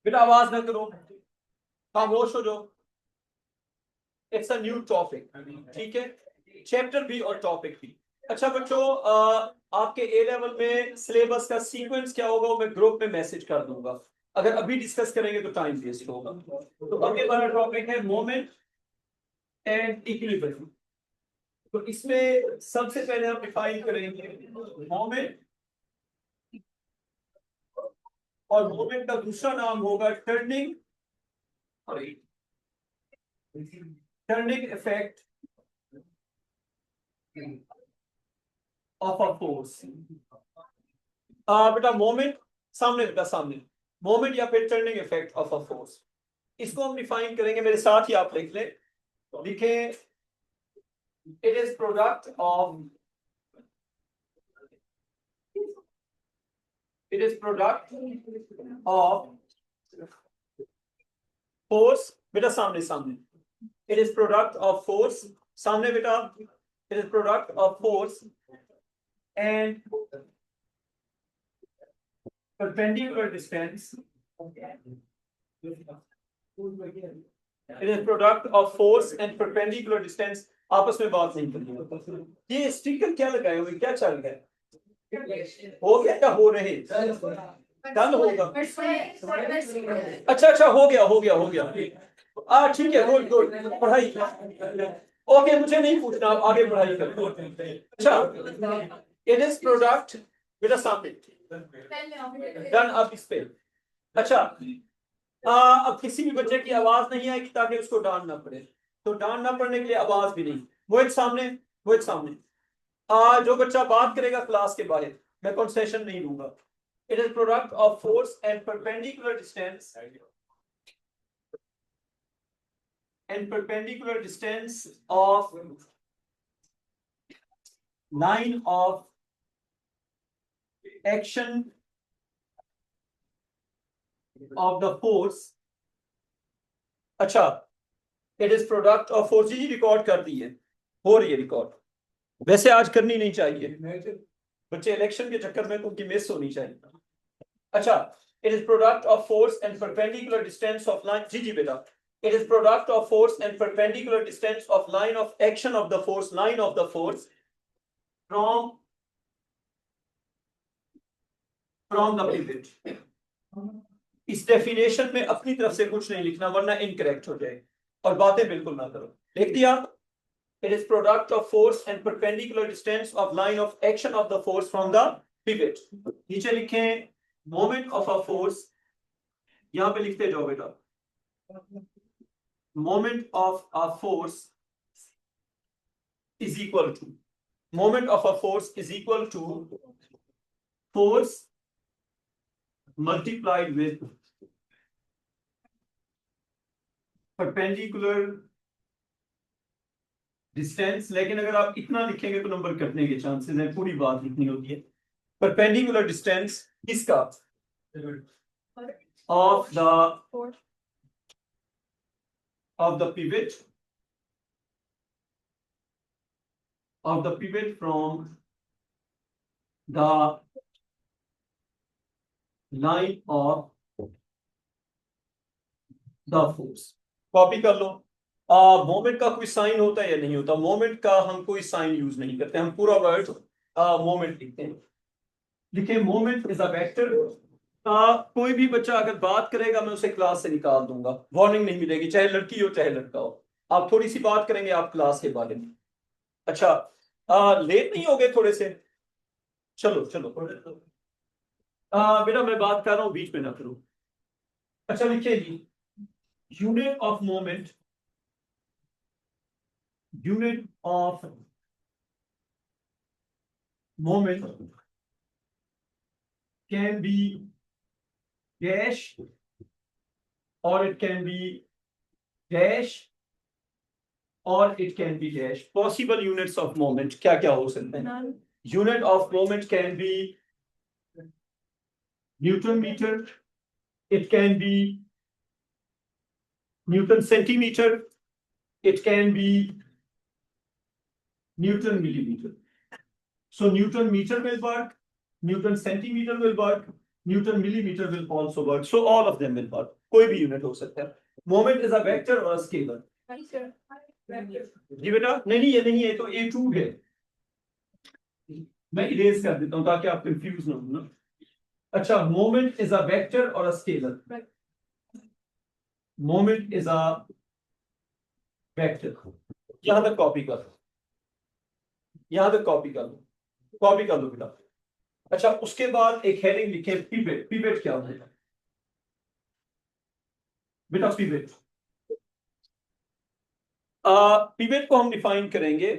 बेटा आवाज ना करो, खामोश हो जाओ। इट्स अ न्यू टॉपिक, ठीक है, चैप्टर भी और टॉपिक भी। अच्छा बच्चों, आपके ए लेवल में सिलेबस का सीक्वेंस क्या होगा वो मैं ग्रुप में मैसेज कर दूंगा। अगर अभी डिस्कस करेंगे तो टाइम वेस्ट होगा। तो अगले वाला टॉपिक है मोमेंट एंड इक्विलिब्रियम। तो इसमें सबसे पहले हम डिफाइन करेंगे मोमेंट, और मोमेंट का दूसरा नाम होगा turning, turning effect of a force. बेटा मोमेंट सामने, बेटा सामने, मोमेंट या फिर turning effect of a force, इसको हम डिफाइन करेंगे। मेरे साथ ही आप लिख लें, लिखें, it is product of, it is product of force, बेटा सामने सामने, it is product of force, सामने बेटा, it is product of force and perpendicular distance, it is product of force and perpendicular distance। आपस में बात नहीं करनी। ये स्टिकर क्या लगाए हुए, क्या चल रहा है, हो गया क्या हो रहे, कल होगा। अच्छा अच्छा, हो गया हो गया हो गया, ठीक है, गुड गुड, पढ़ाई, ओके, मुझे नहीं पूछना, आप आगे पढ़ाई करो। अच्छा, इट इज प्रोडक्ट, बेटा सामने, डन। अब इस पे, अच्छा, अब किसी भी बच्चे की आवाज नहीं आएगी ताकि उसको डांट ना पड़े, तो डांट ना पड़ने के लिए आवाज भी नहीं। वो एक सामने, वो एक सामने, जो बच्चा बात करेगा क्लास के बाहर, मैं कंसेशन नहीं दूंगा। It is product of force and perpendicular distance, and perpendicular distance of line of action of the force। अच्छा, it is product of force, जी रिकॉर्ड कर दी है, हो रही है रिकॉर्ड, वैसे आज करनी नहीं चाहिए, बच्चे इलेक्शन के चक्कर में उनकी मिस होनी चाहिए। अच्छा, it is product of force and perpendicular distance of line, जी बेटा, it is product of force and perpendicular distance of line of action of the force, line of the force from the pivot। इस definition में अपनी तरफ से कुछ नहीं लिखना वरना इनकरेक्ट हो जाए, और बातें बिल्कुल ना करो। लिख दिया, it is product of force and perpendicular distance of line of action of the force from the pivot. नीचे लिखें मोमेंट ऑफ अ फोर्स, यहां पे लिखते जाओ बेटा, moment of a force is equal to, moment of a force is equal to force multiplied with perpendicular distance। लेकिन अगर आप इतना लिखेंगे तो नंबर कटने के चांसेस हैं, पूरी बात लिखनी होती है। perpendicular distance इसका of the pivot from the line of the force। Copy कर लो। मोमेंट का कोई साइन होता है या नहीं होता, मोमेंट का हम कोई साइन यूज नहीं करते, हम पूरा वर्ड मोमेंट लिखते हैं। लिखे मोमेंट इज अ वेक्टर। कोई भी बच्चा अगर बात करेगा मैं उसे क्लास से निकाल दूंगा, वार्निंग नहीं मिलेगी, चाहे लड़की हो चाहे लड़का हो। आप थोड़ी सी बात करेंगे आप क्लास के बारे में। अच्छा, लेट नहीं हो गए थोड़े से, चलो चलो, बेटा मैं बात कर रहा हूँ, बीच में ना करो। अच्छा लिखिए जी, unit of moment, unit of moment can be dash or it can be dash or it can be dash। possible units of moment क्या क्या हो सकते हैं? unit of moment can be Newton meter, it can be Newton centimeter, it can be Newton millimeter। so Newton meter will work, Newton centimeter will work, Newton millimetre will also work, so all of them will work. कोई भी unit हो सकता है. Moment is a vector और scalar. जी बेटा, नहीं ये नहीं है, तो A2 है. मैं इरेज कर देता हूं ताकि आप कंफ्यूज ना हो ना. अच्छा, मोमेंट इज अ वेक्टर और scalar. Moment is a vector. यहां तक कॉपी कर लो, यहां तक कॉपी कर लो, कॉपी कर लो बेटा. अच्छा, उसके बाद एक हेडिंग लिखे पिवेट. पिवेट क्या होता है बेटा? पिवेट, पिवेट को हम डिफाइन करेंगे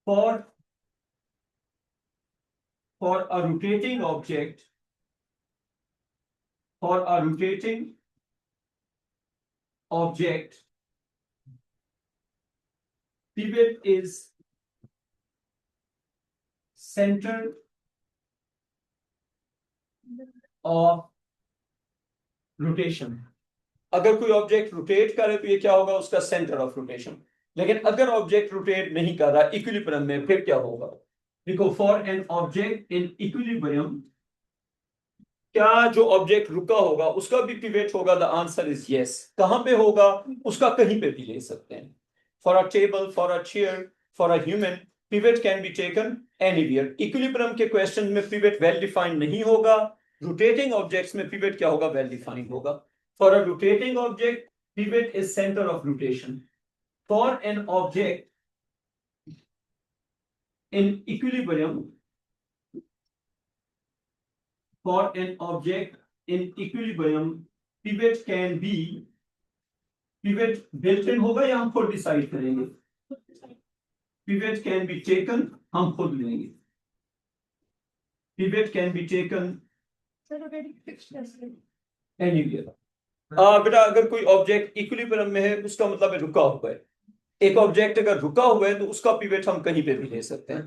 for a rotating object, for a rotating object, pivot is center of rotation. अगर कोई ऑब्जेक्ट रोटेट करे तो ये क्या होगा? उसका सेंटर ऑफ रोटेशन. लेकिन अगर ऑब्जेक्ट रोटेट नहीं कर रहा इक्विलिब्रियम में, फिर क्या होगा? देखो, for an object in equilibrium, क्या जो ऑब्जेक्ट रुका होगा उसका भी पिवेट होगा? The answer is yes. कहां पे होगा? उसका कहीं पे भी ले सकते हैं. For a table, for a chair, for a human, pivot can be taken anywhere. Equilibrium के क्वेश्चन में पिवेट वेल डिफाइंड नहीं होगा. रोटेटिंग ऑब्जेक्ट्स में पिवेट क्या होगा? वेल डिफाइंड होगा. For a rotating object, pivot is centre of rotation. For an object in equilibrium, for an object in equilibrium, pivot can be, pivot built in होगा या हम खुद डिसाइड करेंगे? Pivot can be taken, हम खुद लेंगे. Pivot can be taken anywhere. बेटा, अगर कोई ऑब्जेक्ट इक्विलिब्रियम में है उसका मतलब है रुका हुआ है. एक ऑब्जेक्ट अगर रुका हुआ है तो उसका पिवट हम कहीं पे भी ले सकते हैं.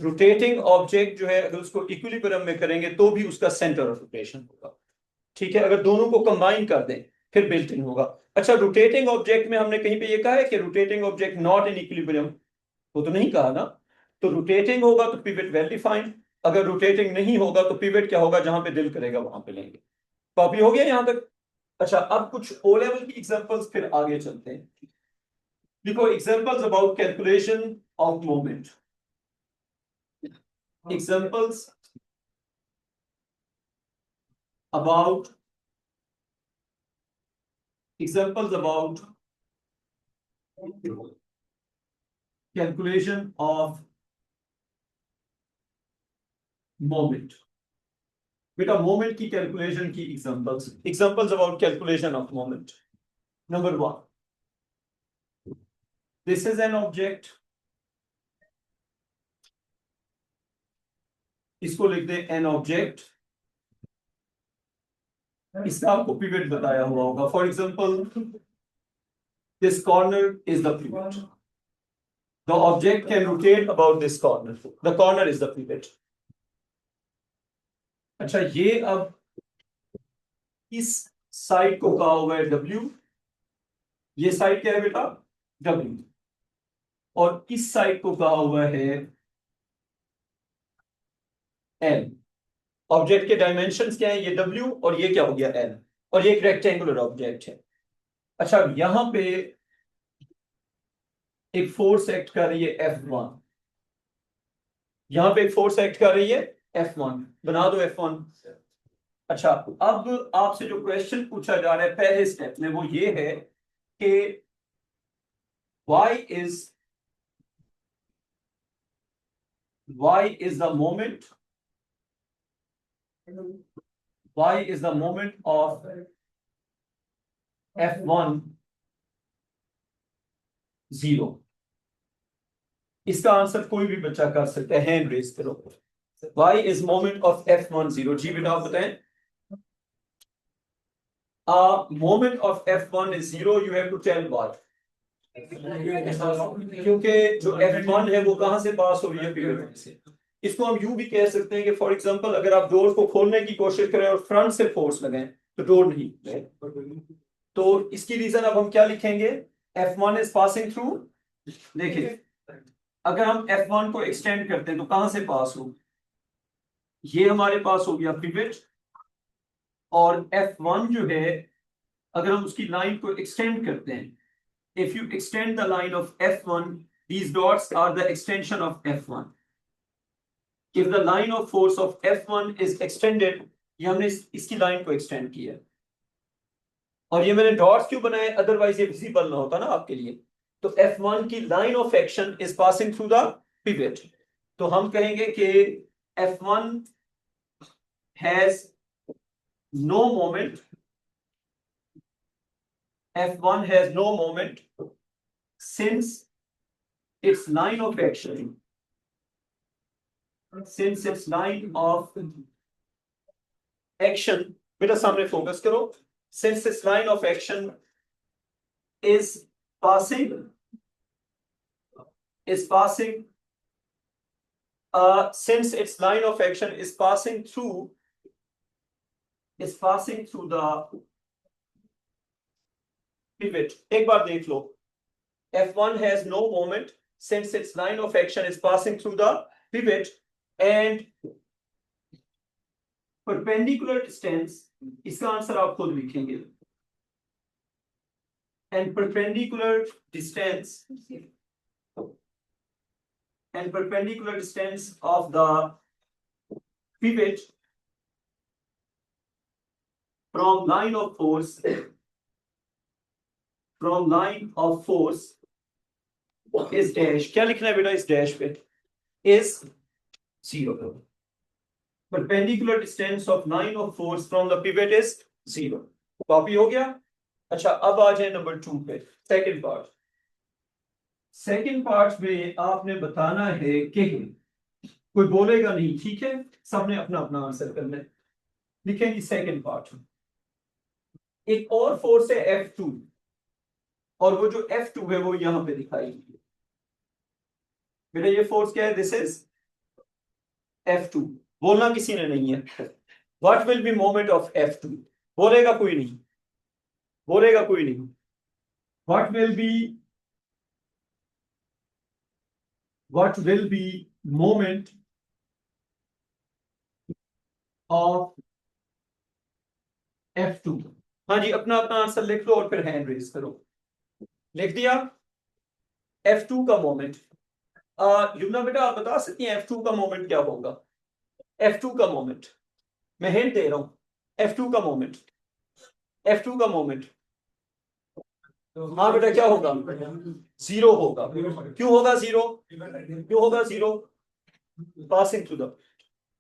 रोटेटिंग ऑब्जेक्ट जो है अगर उसको इक्विलिब्रियम में करेंगे तो भी उसका सेंटर ऑफ रोटेशन होगा. ठीक है, अगर दोनों को कंबाइन कर दें फिर बिल्ट इन होगा. अच्छा, रोटेटिंग ऑब्जेक्ट में हमने कहीं पे ये कहा है कि rotating object not in equilibrium? वो तो नहीं कहा ना. तो रोटेटिंग होगा तो पिवट वेल डिफाइंड. अगर रोटेटिंग नहीं होगा तो पिवट क्या होगा? जहां पे दिल करेगा वहां पे लेंगे. कॉपी हो गया यहां तक? अच्छा, अब कुछ ओ लेवल की एग्जांपल्स, फिर आगे चलते हैं. देखो, examples about calculation of moment. Examples about examples about calculation of moment. बेटा, moment की calculation की examples about calculation of moment. Number 1, this is an object. इसको लिख दे an object. इसका आपको pivot बताया हुआ होगा. For example, this corner is the pivot. The object can rotate about this corner. The corner is the pivot. अच्छा, ये अब इस साइड को कहा हुआ है W. ये साइड क्या है बेटा? W. और इस साइड को कहा हुआ है L. ऑब्जेक्ट के डायमेंशंस क्या है? ये W और ये क्या हो गया? L. और ये एक रेक्टेंगुलर ऑब्जेक्ट है. अच्छा, यहां पे एक फोर्स एक्ट कर रही है F1. यहां पे एक फोर्स एक्ट कर रही है F1. बना दो F1. अच्छा, अब आपसे जो क्वेश्चन पूछा जा रहा है पहले स्टेप में वो ये है कि y is the moment, y is the moment of F1 0. इसका आंसर कोई भी बच्चा कर सकता है. हैंड रेज करो. y is moment of F1 0. जी बेटा, आप बताएं. Moment of F1 is 0. You have to tell why. क्योंकि जो F1 है वो कहां से पास हो रही है? पिवट से. इसको हम यूं भी कह सकते हैं कि फॉर एग्जांपल अगर आप डोर को खोलने की कोशिश करें और फ्रंट से फोर्स लगाएं तो डोर नहीं है. तो इसकी रीजन अब हम क्या लिखेंगे? F1 is passing through. देखिए, अगर हम F1 को एक्सटेंड करते हैं तो कहां से पास हो? ये हमारे पास हो गया पिवट, और F1 जो है अगर हम उसकी लाइन को एक्सटेंड करते हैं, if you extend the line of F1, these dots are the extension of F1. If the line of force of F1 is extended, ये हमने इसकी लाइन को एक्सटेंड किया, और ये मैंने डॉट्स क्यों बनाए, अदरवाइज ये विजिबल ना होता ना आपके लिए। तो F1 की line of action is passing through the pivot, तो हम कहेंगे कि F1 has no moment, F1 has no moment since its line of action, since its line of action, बेटा सामने फोकस करो, since its line of action is passing since its line of action is passing through the pivot. एक बार देख लो, F1 has no moment since its line of action is passing through the pivot, and perpendicular distance, इसका answer आप खुद लिखेंगे, and perpendicular distance of the pivot from line of force is dash, क्या लिखना है बेटा इस डैश पे, is 0. Perpendicular distance of line of force from the pivot is 0. Copy हो गया। अच्छा अब आ जाए नंबर 2 पे, सेकंड पार्ट में आपने बताना है कि कोई बोलेगा नहीं, ठीक है, सबने अपना अपना आंसर करना है। लिखेंगे सेकंड पार्ट, एक और फोर्स है F2, और वो जो F2 है वो यहां पे दिखाई गई है बेटा, ये फोर्स क्या है, दिस इज F2, बोलना किसी ने नहीं है। What will be moment of F2, बोलेगा कोई नहीं, what will be moment of F2। हाँ जी, अपना अपना आंसर लिख लो और फिर हैंड रेज करो। लिख दिया F2 का मोमेंट। युमना बेटा आप बता सकती हैं F2 का मोमेंट क्या होगा? F2 का मोमेंट मैं हिंट दे रहा हूं, F2 का मोमेंट हाँ बेटा क्या होगा, 0 होगा। क्यों होगा 0? पासिंग थ्रू द,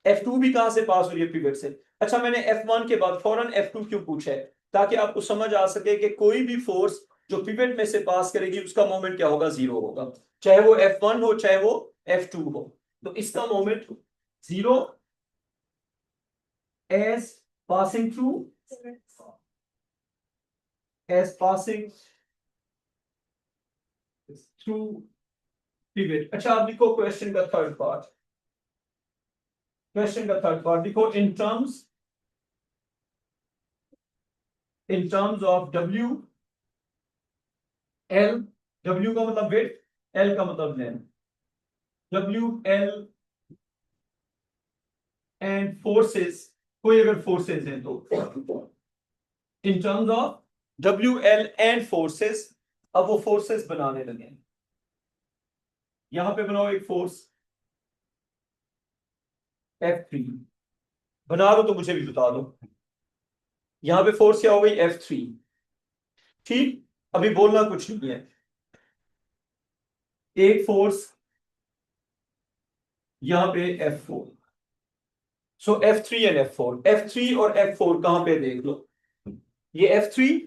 F2 भी कहां से पास हो रही है, पिवट से। अच्छा मैंने F1 के बाद फौरन F2 क्यों पूछा है, ताकि आपको समझ आ सके कि कोई भी फोर्स जो पिवट में से पास करेगी उसका मोमेंट क्या होगा, 0 होगा, चाहे वो F1 हो चाहे वो F2 हो। तो इसका moment 0 as passing through pivot। अच्छा आप लिखो क्वेश्चन का थर्ड पार्ट, लिखो in terms of W, L, W का मतलब width, L का मतलब length, W, L and forces, कोई अगर forces हैं तो in terms of W, L and forces, अब वो forces बनाने लगे। यहां पे बनाओ एक फोर्स F3, बना दो तो मुझे भी बता दो। यहां पे फोर्स क्या हो गई, F3, ठीक। अभी बोलना कुछ नहीं है, एक फोर्स यहां पे F4, so F3 and F4, F3 और F4 कहां पे देख लो, ये F3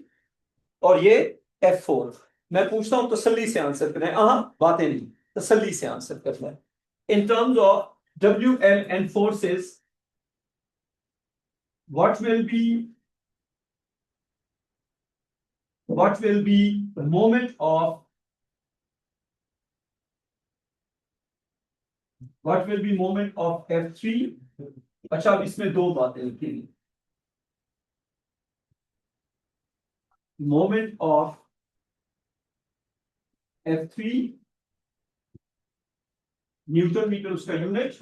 और ये F4। मैं पूछता हूं तसल्ली से आंसर करना है, बातें नहीं, तसल्ली से आंसर करना है। In terms of WL and forces, what will be the moment of F3। अच्छा अब इसमें दो बातें लिखेंगे, moment of F3 newton metre उसका यूनिट,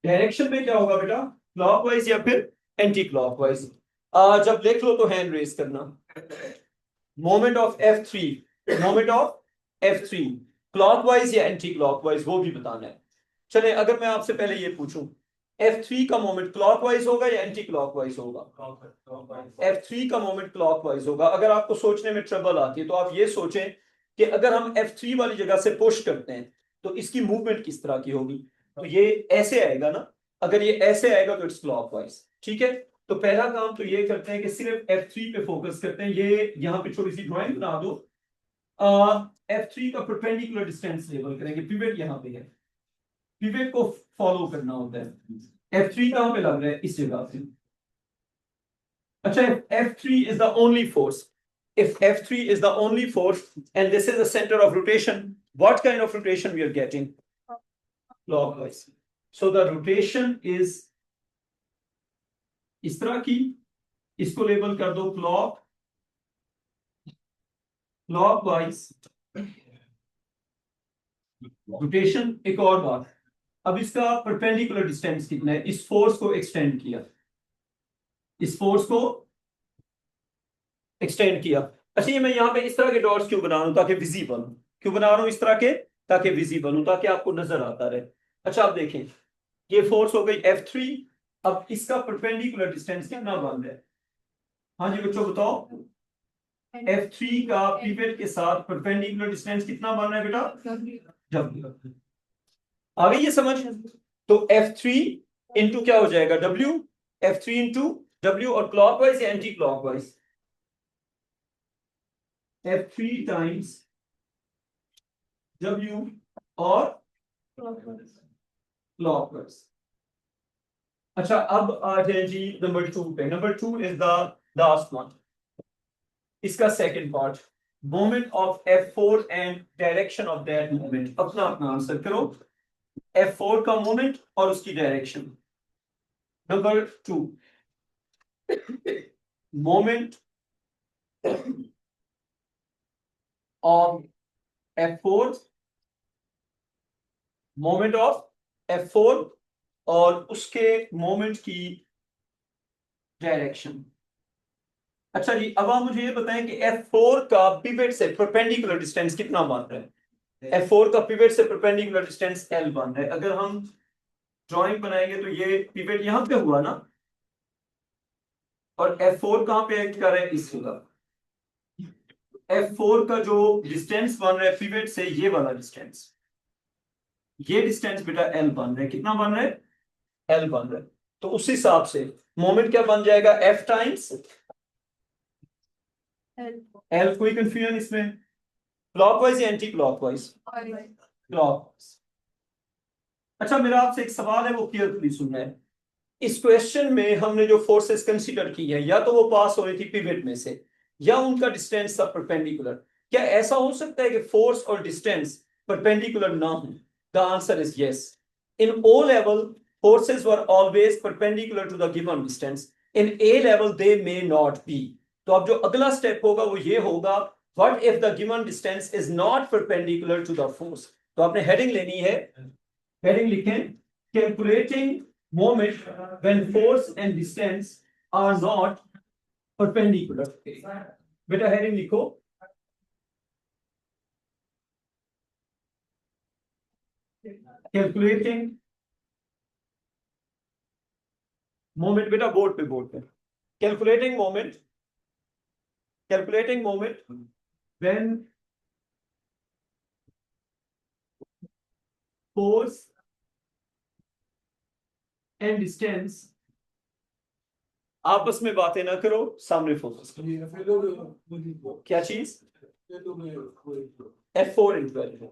डायरेक्शन में क्या होगा बेटा, क्लॉकवाइज या फिर एंटी क्लॉकवाइज। जब लिख लो तो हैंड रेज करना। Moment of F3, moment of F3 clockwise या एंटी क्लॉकवाइज वो भी बताना है। चले अगर मैं आपसे पहले ये पूछूं, F3 का मोमेंट क्लॉकवाइज होगा या एंटी क्लॉकवाइज होगा? F3 का मोमेंट क्लॉकवाइज होगा। अगर आपको सोचने में ट्रबल आती है तो आप ये सोचें कि अगर हम F3 वाली जगह से पुश करते हैं तो इसकी मूवमेंट किस तरह की होगी। तो ये ऐसे आएगा ना, अगर ये ऐसे आएगा तो इट्स क्लॉकवाइज। ठीक है, तो पहला काम तो ये करते हैं कि सिर्फ F3 पे फोकस करते हैं। ये यहाँ पे छोटी सी ड्राइंग बना दो। F3 का परपेंडिकुलर डिस्टेंस लेवल करेंगे। पिवट यहाँ पे है, पिवट को फॉलो करना होता है। F3 कहाँ पे लग रहा है, इस जगह पे। अच्छा, F3 is the only force, if F3 is the only force and this is the center of rotation, what kind of rotation we are getting? Clockwise. So the rotation is इस तरह की, इसको लेबल कर दो clockwise rotation. एक और बात, अब इसका परपेंडिकुलर डिस्टेंस कितना है, इस फोर्स को एक्सटेंड किया, इस फोर्स को एक्सटेंड किया। अच्छा, ये मैं यहाँ पे इस तरह के डॉट्स क्यों बना रहा हूँ, ताकि विजिबल, क्यों बना रहा हूँ इस तरह के, ताकि विजिबल हूँ, ताकि आपको नजर आता रहे। अच्छा, आप देखें ये फोर्स हो गई F3, अब इसका परपेंडिकुलर डिस्टेंस कितना बन रहा है? हाँ जी बच्चों बताओ, F3 का पिवट के साथ परपेंडिकुलर डिस्टेंस कितना बन रहा है बेटा? W। आ गई ये समझ? तो F3 इंटू क्या हो जाएगा, W। F3 इंटू W, और क्लॉकवाइज या anti clockwise? F3 times W और क्लॉकवाइज। अच्छा, अब आ जाए जी नंबर 2 पे। नंबर 2 इज द लास्ट वन, इसका second part, moment of F4 and direction of that moment. अपना अपना आंसर करो, F4 का मोमेंट और उसकी direction. Number 2, moment of F4, moment of F4 और उसके मोमेंट की डायरेक्शन। अच्छा जी, अब आप मुझे ये बताएं कि F4 का पिवट से परपेंडिकुलर डिस्टेंस कितना बन रहा है? F4 का पिवट से परपेंडिकुलर डिस्टेंस L बन रहा है। अगर हम ड्राइंग बनाएंगे तो ये पिवट यहां पे हुआ ना, और F4 कहां पे एक्ट कर रहा है, इस जगह। F4 का जो डिस्टेंस बन रहा है पिवट से, ये वाला डिस्टेंस, ये डिस्टेंस बेटा L बन रहा है। कितना बन रहा है? L बन रहा है। तो उस हिसाब से मोमेंट क्या बन जाएगा, F टाइम्स L। कोई कंफ्यूजन इसमें? क्लॉकवाइज या एंटी क्लॉकवाइज? क्लॉकवाइज। अच्छा, मेरा आपसे एक सवाल है, वो केयरफुली सुनना है। इस क्वेश्चन में हमने जो फोर्सेस कंसीडर की है, या तो वो पास हो रही थी पिवट में से, या उनका डिस्टेंस था परपेंडिकुलर। क्या ऐसा हो सकता है कि फोर्स और डिस्टेंस परपेंडिकुलर ना हो? The answer is yes. In O level forces were always perpendicular to the given distance. In A level they may not be. तो अब जो अगला स्टेप होगा वो ये होगा, what if the given distance is not perpendicular to the force? तो आपने हेडिंग लेनी है, हेडिंग लिखें, calculating moment when force and distance are not perpendicular। बेटा हेडिंग लिखो, calculating moment। बेटा बोर्ड पे calculating moment, calculating moment when force and distance, आपस में बातें ना करो, सामने फोकस करो। क्या चीज? F4 into L।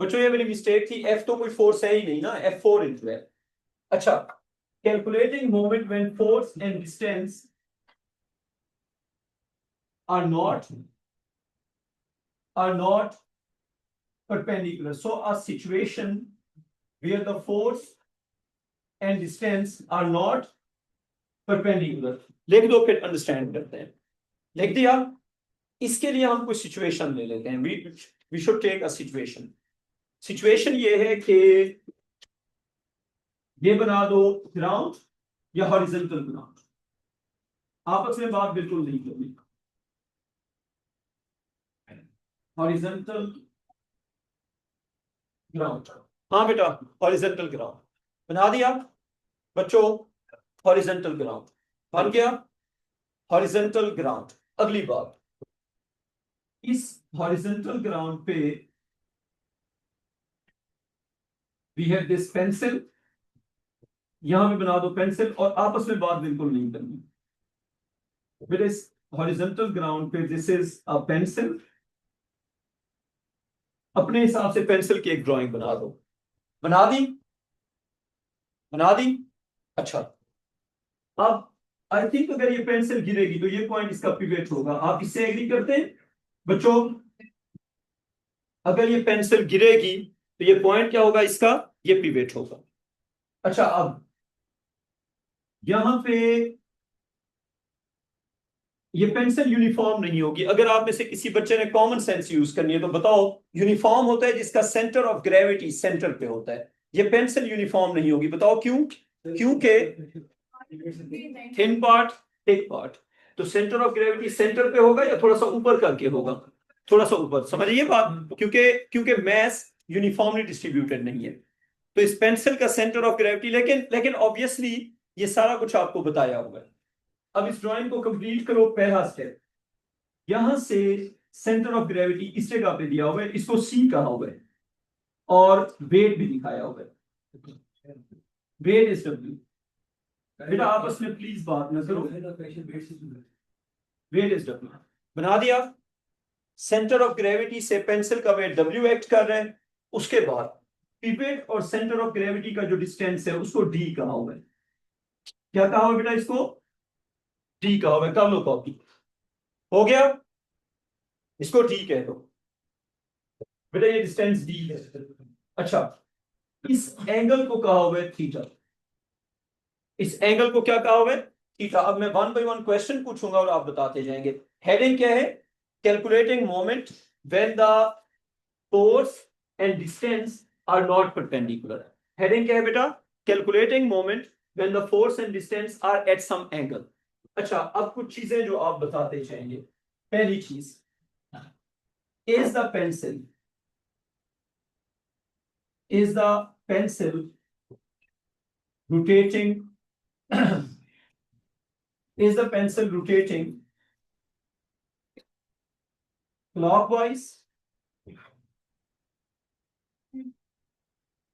बच्चों ये मेरी मिस्टेक थी, F तो कोई फोर्स है ही नहीं ना, F4 इंटू L। अच्छा, calculating moment when force and distance are not perpendicular, so a situation where the force and distance are not perpendicular। लिख दो, फिर अंडरस्टैंड करते हैं। लिख दिया? इसके लिए हम कुछ सिचुएशन ले लेते हैं। We should take a situation. Situation ये है कि ये बना दो ग्राउंड या हॉरिजॉन्टल ग्राउंड, आपस में बात बिल्कुल नहीं करनी। हॉरिजॉन्टल ग्राउंड, हाँ बेटा हॉरिजॉन्टल ग्राउंड बना दिया बच्चों, हॉरिजॉन्टल ग्राउंड बन गया हॉरिजॉन्टल ग्राउंड। अगली बात, इस हॉरिजॉन्टल ग्राउंड पे वी हैव दिस पेंसिल, यहां पे बना दो पेंसिल और आपस में बात बिल्कुल नहीं करनी। फिर इस हॉरिजॉन्टल ग्राउंड पे दिस इज अ पेंसिल, अपने हिसाब से पेंसिल की एक ड्राइंग बना दो। बना दी, बना दी। अच्छा, अब आई थिंक अगर ये पेंसिल गिरेगी तो ये पॉइंट इसका पिवट होगा, आप इससे एग्री करते हैं बच्चों? अगर ये पेंसिल गिरेगी तो ये पॉइंट क्या होगा इसका, ये पिवट होगा। अच्छा, अब यहां पे ये पेंसिल यूनिफॉर्म नहीं होगी। अगर आप में से किसी बच्चे ने कॉमन सेंस यूज करनी है तो बताओ, यूनिफॉर्म होता है जिसका सेंटर ऑफ ग्रेविटी सेंटर पे होता है, ये पेंसिल यूनिफॉर्म नहीं होगी। बताओ क्यों? क्योंकि थिन पार्ट, थिक पार्ट, तो सेंटर ऑफ ग्रेविटी सेंटर पे होगा या थोड़ा सा ऊपर करके होगा? थोड़ा सा ऊपर, समझिए बात, क्योंकि क्योंकि मैस यूनिफॉर्मली डिस्ट्रीब्यूटेड नहीं है। तो इस पेंसिल का सेंटर ऑफ ग्रेविटी, लेकिन लेकिन ऑब्वियसली ये सारा कुछ आपको बताया हुआ है। अब इस ड्राइंग को कंप्लीट करो। पहला स्टेप, यहां से सेंटर ऑफ ग्रेविटी इस जगह पे दिया हुआ है, इसको सी कहा हुआ है और वेट भी दिखाया हुआ है, वेट इज डब्ल्यू। बेटा आपस में प्लीज बात न करो, वेट इज डब्ल्यू बना दिया। सेंटर ऑफ ग्रेविटी से पेंसिल का वेट डब्ल्यू एक्ट कर रहा है। उसके बाद पिपेट और सेंटर ऑफ ग्रेविटी का जो डिस्टेंस है उसको डी कहा हुआ है। क्या कहा हुआ है बेटा? इसको डी कहा हुआ है। कर लो कॉपी, हो गया, इसको डी कह दो बेटा, ये डिस्टेंस डी है। अच्छा, इस एंगल को कहा हुआ है थीटा, इस एंगल को क्या कहा हुआ है? थीटा। अब मैं वन बाय वन क्वेश्चन पूछूंगा और आप बताते जाएंगे। हेडिंग क्या है? Calculating moment when the force and distance are not perpendicular. Heading क्या है बेटा? Calculating moment when the force and distance are at some angle. अच्छा, अब कुछ चीजें जो आप बताते जाएंगे। पहली चीज, is the pencil, is the pencil rotating is the pencil rotating clockwise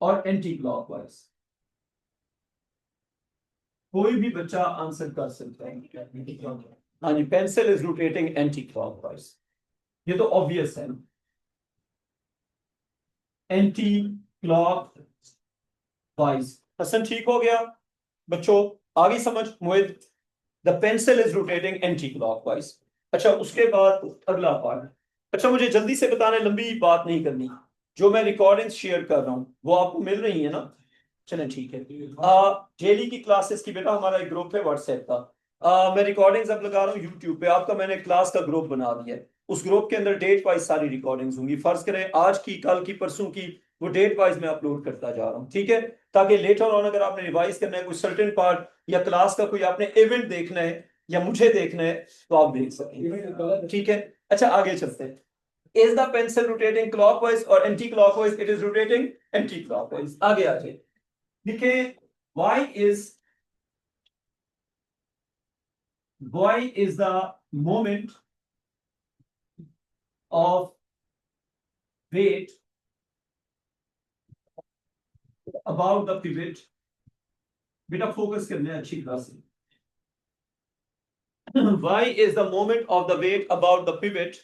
और एंटी क्लॉकवाइज? कोई भी बच्चा आंसर कर सकता है। हाँ जी, pencil is rotating anti clockwise, ये तो ऑब्वियस है ना, एंटी क्लॉक वाइज। हसन ठीक हो गया बच्चों? आगे समझ Mohit? The pencil is rotating anti clockwise. अच्छा, उसके बाद अगला पार्ट। अच्छा, मुझे जल्दी से बताना, लंबी बात नहीं करनी। जो मैं रिकॉर्डिंग्स शेयर कर रहा हूं वो आपको मिल रही है ना? चलें ठीक है। डेली की क्लासेस की बेटा हमारा एक ग्रुप है व्हाट्सएप का। मैं रिकॉर्डिंग्स अब लगा रहा हूँ यूट्यूब पे। आपका मैंने क्लास का ग्रुप बना दिया है, उस ग्रुप के अंदर डेट वाइज सारी रिकॉर्डिंग्स होंगी। फर्ज करें आज की, कल की, परसों की, वो डेट वाइज मैं अपलोड करता जा रहा हूँ, ठीक है? ताकि लेटर ऑन अगर आपने रिवाइज करना है कोई सर्टेन पार्ट या क्लास का कोई आपने इवेंट देखना है या मुझे देखना है तो आप देख सकते, ठीक है? अच्छा, आगे चलते हैं। Is the pencil rotating clockwise or anti-clockwise? It is rotating anti-clockwise. आगे आ जाए, देखिए y is the moment of weight about the pivot। बेटा फोकस करना है अच्छी तरह से। y is the moment of the weight about the pivot,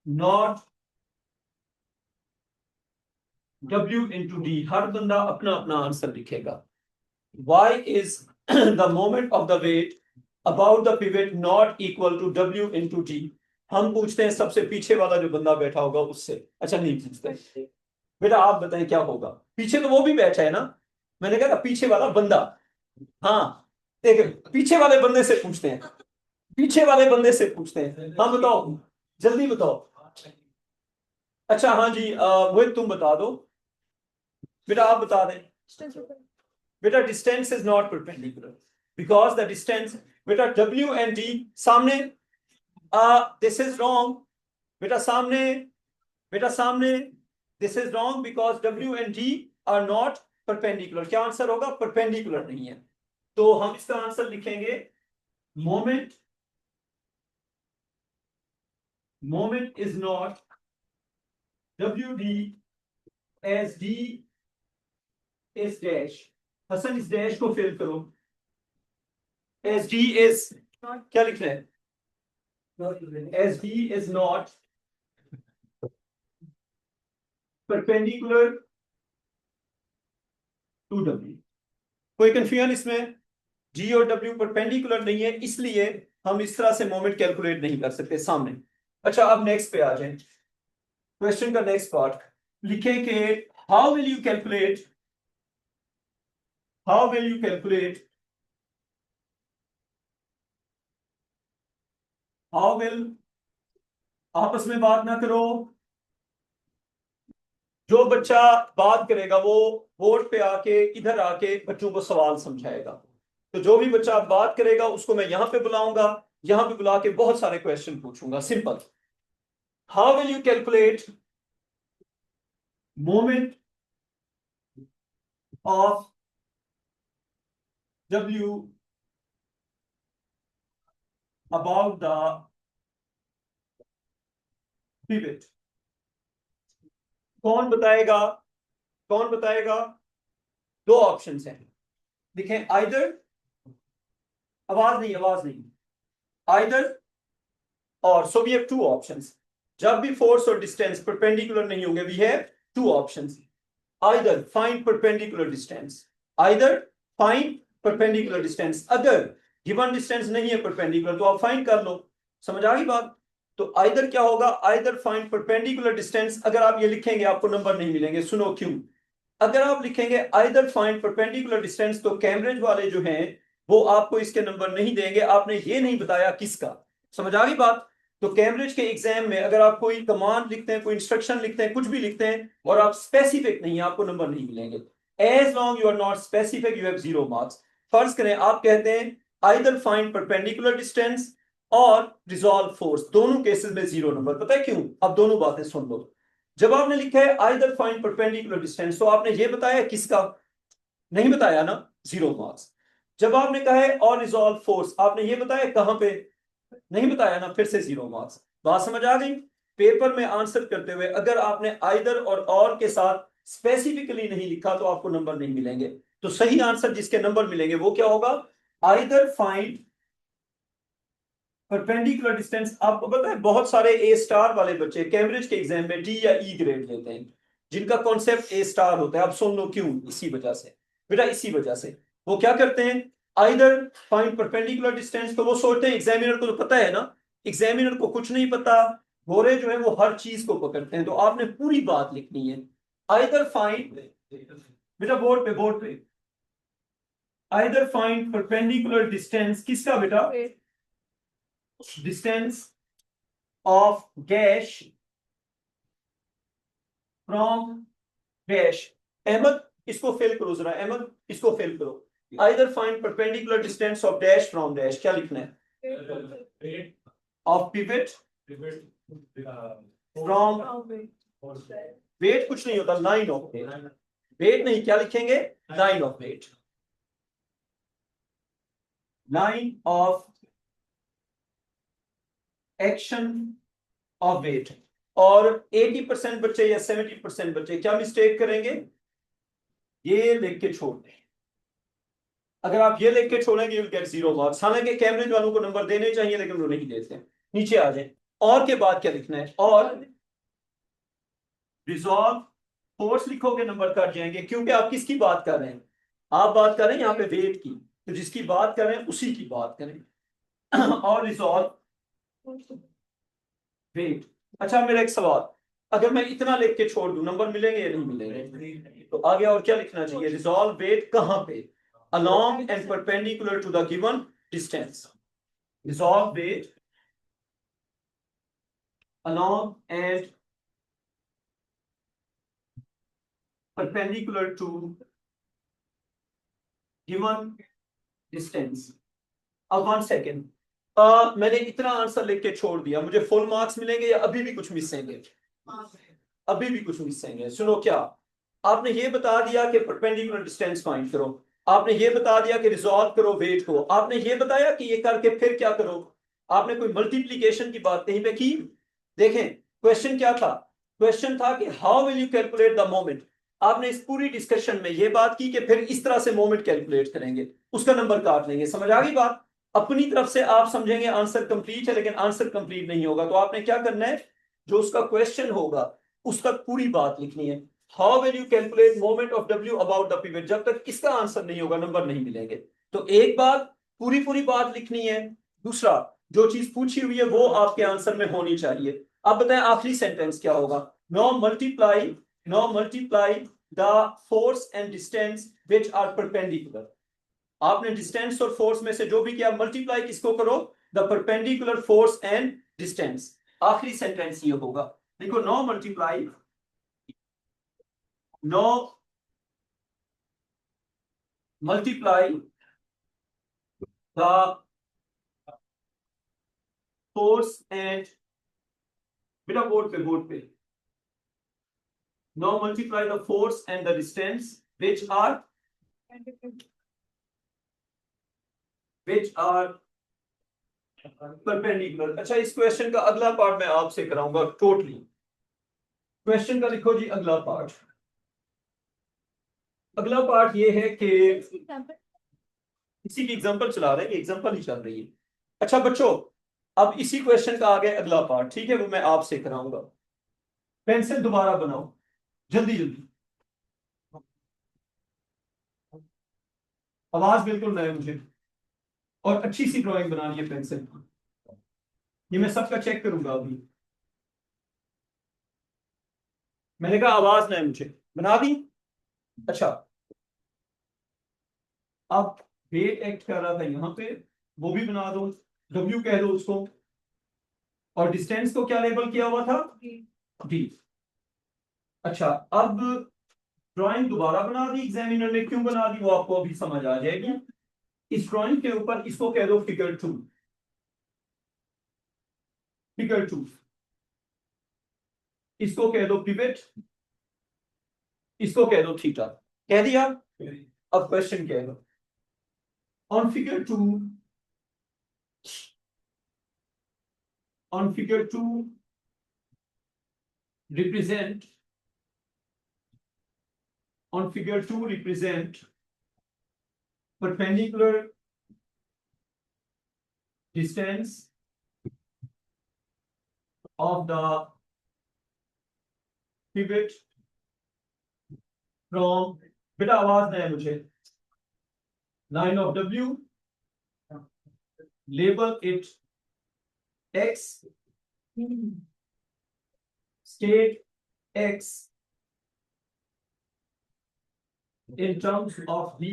not w into d। हर बंदा अपना अपना आंसर लिखेगा। y is the moment of the weight about the pivot not equal to w into d। हम पूछते हैं सबसे पीछे वाला जो बंदा बैठा होगा उससे। अच्छा, नहीं पूछते बेटा, आप बताएं क्या होगा? पीछे तो वो भी बैठा है ना, मैंने कहा पीछे वाला बंदा। हाँ, देखिए पीछे वाले बंदे से पूछते हैं, पीछे वाले बंदे से पूछते हैं। हाँ बताओ, जल्दी बताओ। अच्छा हाँ जी, मोहित तुम बता दो बेटा, आप बता दें। बेटा distance is not perpendicular because the distance, बेटा W and D सामने, दिस इज रॉन्ग बेटा सामने this is wrong because W and D are not perpendicular. क्या आंसर होगा? परपेंडिकुलर नहीं है। तो हम इसका आंसर लिखेंगे moment is not WD as D is dash। Hasan इस डैश को फिल करो। as D is क्या लिखना है? as D is not perpendicular to W। कोई कंफ्यूजन इसमें? G और W परपेंडिकुलर नहीं है, इसलिए हम इस तरह से मोमेंट कैलकुलेट नहीं कर सकते सामने। अच्छा, अब नेक्स्ट पे आ जाएं। क्वेश्चन का नेक्स्ट पार्ट लिखें कि how will you calculate how will, आपस में बात ना करो, जो बच्चा बात करेगा वो बोर्ड पे आके इधर आके बच्चों को सवाल समझाएगा। तो जो भी बच्चा बात करेगा उसको मैं यहां पे बुलाऊंगा, यहां पे बुला के बहुत सारे क्वेश्चन पूछूंगा। Simple, how will you calculate moment of W about the pivot? कौन बताएगा? दो ऑप्शंस हैं, देखें, आइदर, आवाज नहीं, either or, so we have two options. जब भी फोर्स और डिस्टेंस परपेंडिकुलर नहीं होंगे, we have two options, either find perpendicular distance, अगर गिवन डिस्टेंस नहीं है परपेंडिकुलर तो आप फाइंड कर लो। समझ आ गई बात? तो आइदर क्या होगा? Either find perpendicular distance. अगर आप ये लिखेंगे आपको नंबर नहीं मिलेंगे, सुनो क्यों। अगर आप लिखेंगे आइदर फाइंड परपेंडिकुलर डिस्टेंस तो कैम्ब्रिज वाले जो हैं वो आपको इसके नंबर नहीं देंगे, आपने ये नहीं बताया किसका। समझ आ गई बात? तो कैम्ब्रिज के एग्जाम में अगर आप कोई कमांड लिखते हैं, कोई इंस्ट्रक्शन लिखते हैं, कुछ भी लिखते हैं और आप स्पेसिफिक नहीं है, आपको नंबर नहीं मिलेंगे। As long you are not specific you have 0 marks. फर्ज करें आप कहते हैं आइदर फाइंड परपेंडिकुलर डिस्टेंस और रिजॉल्व फोर्स, दोनों केसेस में 0 नंबर। पता है क्यों? अब दोनों बातें सुन लो। जब आपने लिखा है आइदर फाइंड परपेंडिकुलर डिस्टेंस तो आपने ये बताया किसका? नहीं बताया ना, 0 मार्क्स। जब आपने कहा है और रिजॉल्व फोर्स, आपने ये बताया कहां पे? नहीं बताया ना, फिर से 0 मार्क्स। बात समझ आ गई? पेपर में आंसर करते हुए अगर आपने आइदर और के साथ स्पेसिफिकली नहीं लिखा तो आपको नंबर नहीं मिलेंगे। तो सही आंसर जिसके नंबर मिलेंगे वो क्या होगा? Either find perpendicular distance. आपको पता है बहुत सारे ए स्टार वाले बच्चे कैम्ब्रिज के एग्जाम में डी या ई ग्रेड लेते हैं, जिनका कॉन्सेप्ट ए स्टार होता है। अब सुन लो क्यों, इसी वजह से बेटा, इसी वजह से वो क्या करते हैं, आइदर फाइंड परपेंडिकुलर डिस्टेंस, तो वो सोचते हैं एग्जामिनर को तो पता है ना, एग्जामिनर को कुछ नहीं पता, गोरे जो है वो हर चीज को पकड़ते हैं। तो आपने पूरी बात लिखनी है। आइदर फाइंड, बेटा बोर्ड पे आइदर फाइंड परपेंडिकुलर डिस्टेंस किसका बेटा? Distance of gash from dash. Ahmed इसको फेल करो जरा, अहमद इसको फेल करो। Either find perpendicular distance of dash from dash, क्या लिखना है? ऑफ पिवट फ्रॉम, वेट कुछ नहीं होता, लाइन ऑफ वेट। वेट नहीं, क्या लिखेंगे? Line of weight, line of action of weight. और 80% बच्चे या 70% बच्चे क्या मिस्टेक करेंगे? ये लिख के छोड़ दें। अगर आप ये लिख के छोड़ेंगे you'll get 0 मार्क्स। हालांकि कैम्ब्रिज वालों को नंबर देने चाहिए लेकिन वो नहीं देते। नीचे आ जाए, और के बाद क्या लिखना है? और रिजॉल्व फोर्स लिखोगे नंबर कट जाएंगे, क्योंकि आप किसकी बात कर रहे हैं? आप बात कर रहे हैं यहाँ पे वेट की, तो जिसकी बात कर रहे हैं उसी की बात करें। और रिजॉल्व वेट। अच्छा मेरा एक सवाल, अगर मैं इतना लिख के छोड़ दूं नंबर मिलेंगे या नहीं मिलेंगे? तो आगे और क्या लिखना चाहिए? रिजॉल्व वेट कहां पे? along and perpendicular to the given distance. Resolve weight along and perpendicular to given distance. अब 1 सेकेंड, मैंने इतना आंसर लिख के छोड़ दिया, मुझे फुल मार्क्स मिलेंगे या अभी भी कुछ मिसेंगे? अभी भी कुछ मिसेंगे। सुनो, क्या आपने ये बता दिया कि परपेंडिकुलर डिस्टेंस फाइंड करो, आपने ये बता दिया कि रिजॉल्व करो वेट को, आपने ये बताया कि ये करके फिर क्या करो, आपने कोई मल्टीप्लीकेशन की बात कहीं पे की? देखें क्वेश्चन क्या था, क्वेश्चन था कि how will you calculate the moment. आपने इस पूरी डिस्कशन में ये बात की कि फिर इस तरह से मोमेंट कैलकुलेट करेंगे, उसका नंबर काट लेंगे। समझ आ गई बात? अपनी तरफ से आप समझेंगे आंसर कंप्लीट है, लेकिन आंसर कंप्लीट नहीं होगा। तो आपने क्या करना है, जो उसका क्वेश्चन होगा उसका पूरी बात लिखनी है। How will you calculate moment of W about the pivot, जब तक इसका आंसर नहीं होगा नंबर नहीं मिलेंगे। तो एक बात, पूरी पूरी बात लिखनी है। दूसरा, जो चीज पूछी हुई है वो आपके आंसर में होनी चाहिए। अब बताएं आखिरी सेंटेंस क्या होगा। No multiply, no multiply the force and distance which are perpendicular. आपने डिस्टेंस और फोर्स में से जो भी किया, मल्टीप्लाई किसको करो? The perpendicular force and distance. आखिरी सेंटेंस ये होगा। देखो, no multiply, no multiply the force and, बेटा बोर्ड पे, no multiply the force and the distance which are perpendicular. अच्छा, इस क्वेश्चन का अगला पार्ट मैं आपसे कराऊंगा टोटली। क्वेश्चन का लिखो जी अगला पार्ट। अगला पार्ट ये है कि इसी की एग्जांपल चला रहे हैं, एग्जांपल ही चल रही है। अच्छा बच्चों, अब इसी क्वेश्चन का आ गया अगला पार्ट, ठीक है, वो मैं आपसे कराऊंगा। पेंसिल दोबारा बनाओ, जल्दी जल्दी। आवाज बिल्कुल नए मुझे, और अच्छी सी ड्राइंग बनानी है पेंसिल। ये मैं सबका चेक करूंगा अभी। मैंने कहा आवाज नए मुझे, बना दी? अच्छा, अब वेट एक्ट कर रहा था यहाँ पे, वो भी बना दो, डब्ल्यू कह दो उसको, और डिस्टेंस को क्या लेबल किया हुआ था? डी। अच्छा, अब ड्राइंग दोबारा बना दी एग्जामिनर ने, क्यों बना दी वो आपको अभी समझ आ जाएगी। इस ड्राइंग के ऊपर इसको कह दो फिगर 2, फिगर 2। इसको कह दो पिवट, इसको कह दो थीटा। कह दिया? अब क्वेश्चन कह दो, on figure 2, on figure 2 represent, on figure 2 represent perpendicular distance of the pivot from, बेटा आवाज नहीं है मुझे, line of W, label it X, state X in terms of D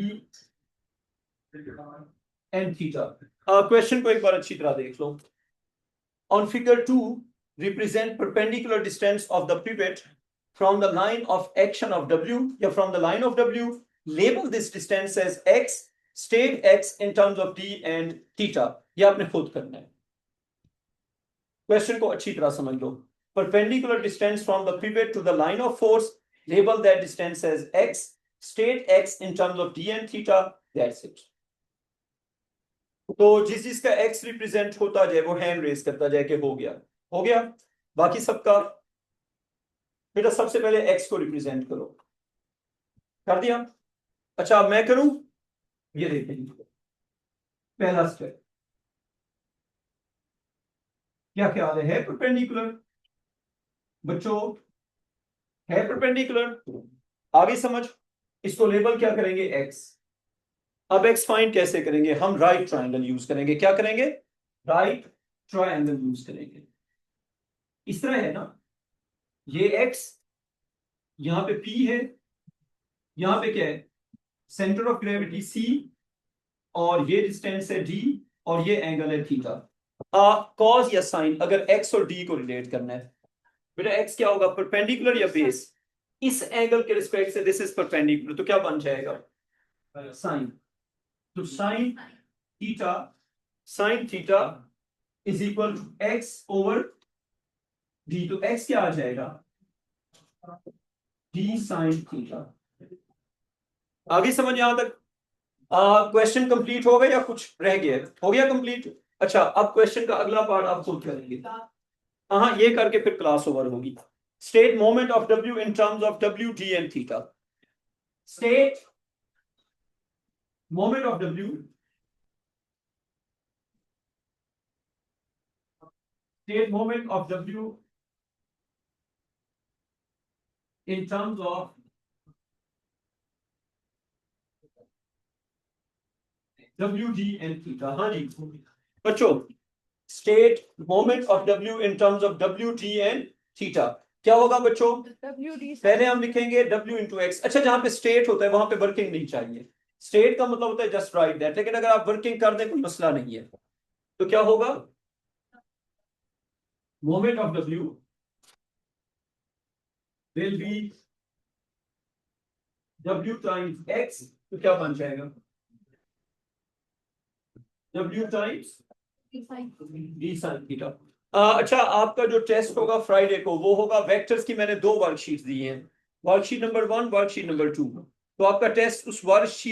and theta। Question को एक बार अच्छी तरह देख लो। On figure 2 represent perpendicular distance of the pivot from the line of action of W, या from the line of W, label this distance as X, state X in terms of D and theta। ये आपने खुद करना है। Question को अच्छी तरह समझ लो। Perpendicular distance from the pivot to the line of force, label that distance as X, state X in terms of D and theta, that's it। तो जिसका X रिप्रेजेंट होता जाए वो हैंड रेस करता जाए कि हो गया, हो गया। बाकी सबका बेटा सबसे पहले X को रिप्रेजेंट करो, कर दिया? अच्छा, अब मैं करूं? ये देखें, पहला स्टेप, क्या ख्याल है परपेंडिकुलर? बच्चों, है परपेंडिकुलर? आगे समझ। इसको लेबल क्या करेंगे? X। अब X फाइंड कैसे करेंगे? हम राइट ट्रायंगल यूज करेंगे। क्या करेंगे? राइट ट्रायंगल यूज करेंगे। इस तरह है ना, ये X, यहां पे P है, यहां पे क्या है? सेंटर ऑफ ग्रेविटी C, और ये डिस्टेंस है D, और ये एंगल है थीटा। कॉज या साइन, अगर X और D को रिलेट करना है, बेटा X क्या होगा? परपेंडिकुलर या बेस? इस एंगल के रिस्पेक्ट से दिस इज परपेंडिकुलर, तो क्या बन जाएगा? साइन। तो sine theta is equal to x over d. तो एक्स क्या आ जाएगा, डी साइन थीटा। आगे समझ यहां तक क्वेश्चन कंप्लीट हो गया या कुछ रह गया? हो गया कंप्लीट। अच्छा, अब क्वेश्चन का अगला पार्ट आप खुद करेंगे। हाँ, ये करके फिर क्लास ओवर होगी। State moment of W in terms of W D and theta. State moment of W in terms of WD and theta। हाँ जी बच्चों, state moment of W in terms of WD and theta क्या होगा बच्चों? WD पहले हम लिखेंगे W into X। अच्छा, जहां पे स्टेट होता है वहां पे वर्किंग नहीं चाहिए। स्टेट का मतलब होता है जस्ट राइट दैट, लेकिन अगर आप वर्किंग कर दें कोई मसला नहीं है। तो क्या होगा, moment of W will be W times X। तो क्या बन जाएगा, W times D sin theta. अच्छा, आपका जो टेस्ट होगा फ्राइडे को वो होगा वेक्टर्स की। मैंने 2 वर्कशीट दी हैं, वर्कशीट नंबर 1, वर्कशीट नंबर 2। तो आपका टेस्ट उस वर्कशीट